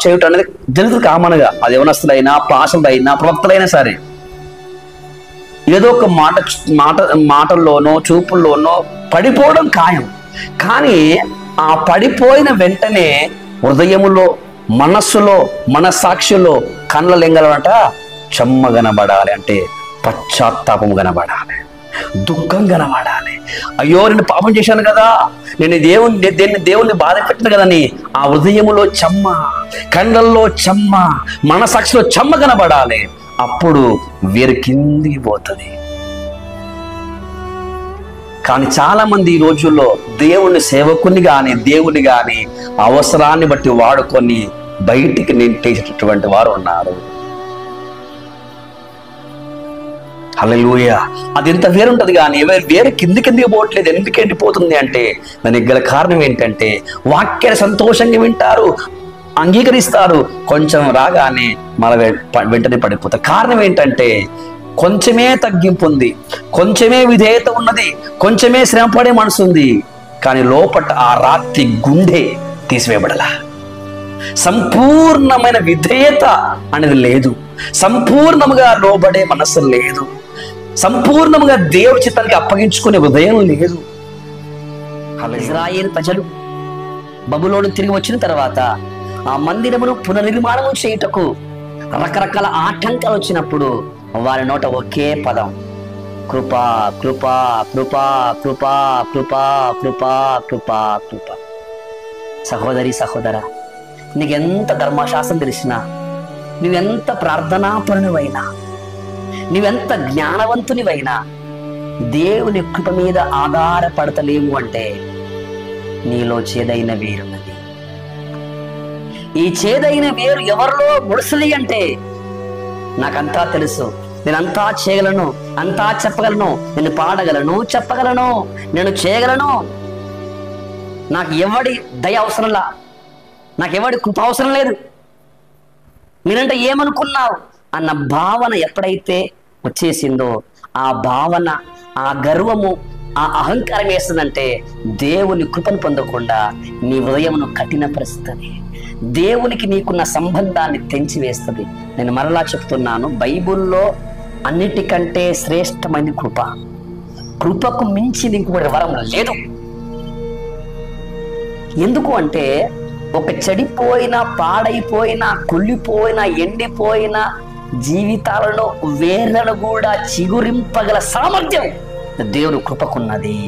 చేయటం అనేది జరుగుతుంది కామన్గా. అది యవనస్తులైనా, పాసలైనా, ప్రవక్తలైనా సరే ఏదో ఒక మాటల్లోనో చూపుల్లోనో పడిపోవడం ఖాయం. కానీ ఆ పడిపోయిన వెంటనే హృదయములో, మనస్సులో, మనస్సాక్షిలో కళ్ళ లెంగలట చెమ్మ కనబడాలి. అంటే పశ్చాత్తాపం కనబడాలి, దుఃఖం కనబడాలి. అయ్యో నేను పాపం చేశాను కదా, నేను దేవుణ్ణి బాధ పెట్టిన కదా అని ఆ హృదయములో చెమ్మ, కళ్ళల్లో చెమ్మ, మనసాక్షిలో చెమ్మ కనబడాలి. అప్పుడు వీరి కిందికి పోతుంది. కానీ చాలా మంది ఈ రోజుల్లో దేవుని సేవకుని కానీ దేవుని కానీ అవసరాన్ని బట్టి వాడుకొని బయటికి నెట్టేసేటటువంటి వారు ఉన్నారు. హల్లెలూయా. అది ఎంత వేరుంటది కానీ వేరు కిందికి పోవట్లేదు. ఎందుకు ఎండిపోతుంది అంటే దానికి గల కారణం ఏంటంటే వాక్యాన్ని సంతోషంగా వింటారు, అంగీకరిస్తారు, కొంచెం రాగానే మళ్ళీ వెంటనే పడిపోతారు. కారణం ఏంటంటే కొంచెమే తగ్గింపు ఉంది, కొంచెమే విధేయత ఉన్నది, కొంచెమే శ్రమపడే మనసు ఉంది. కానీ లోపట ఆ రాతి గుండె తీసివేయబడలా. సంపూర్ణమైన విధేయత అనేది లేదు, సంపూర్ణముగా లోబడే మనస్సు లేదు, సంపూర్ణముగా దేవుడి చిత్తానికి అప్పగించుకునే హృదయం లేదు. ఇశ్రాయేలు ప్రజలు బబులోను తిరిగి వచ్చిన తర్వాత ఆ మందిరమును పునర్నిర్మాణం చేయుటకు రకరకాల ఆటంకాలు వచ్చినప్పుడు వారి నోట ఒకే పదం, కృపా కృపా కృపా కృపా కృపా కృపా కృపా కృప. సహోదరి సహోదరా, నీకెంత ధర్మశాస్త్రం తెలిసినా, నువ్వెంత ప్రార్థనాపరునివైనా, నువ్వెంత జ్ఞానవంతునివైనా దేవుని కృప మీద ఆధారపడతలేము అంటే నీలో చేదైన వేరున్నది. ఈ చేదైన వేరు ఎవరిలో ముడుసలి అంటే నాకంతా తెలుసు, నేనంతా చేయగలను, అంతా చెప్పగలను, నేను పాడగలను, చెప్పగలను, నేను చేయగలను, నాకు ఎవడి దయ అవసరంలా, నాకు ఎవడి కృప అవసరం లేదు, నేనంటే ఏమనుకున్నావు అన్న భావన ఎప్పుడైతే వచ్చేసిందో ఆ భావన, ఆ గర్వము, ఆ అహంకారం వేస్తుందంటే దేవుని కృపను పొందకుండా నీ హృదయమును కఠినపరుస్తుంది, దేవునికి నీకున్న సంబంధాన్ని తెంచివేస్తుంది. నేను మరలా చెప్తున్నాను, బైబుల్లో అన్నిటికంటే శ్రేష్టమైన కృప, కృపకు మించి ఇంకొకటి వరం లేదు. ఎందుకు అంటే ఒక చెడిపోయిన, పాడైపోయిన, కుళ్ళిపోయిన, ఎండిపోయిన జీవితాలలో వేర్లను కూడా చిగురింపగల సామర్థ్యం దేవుని కృపకున్నది.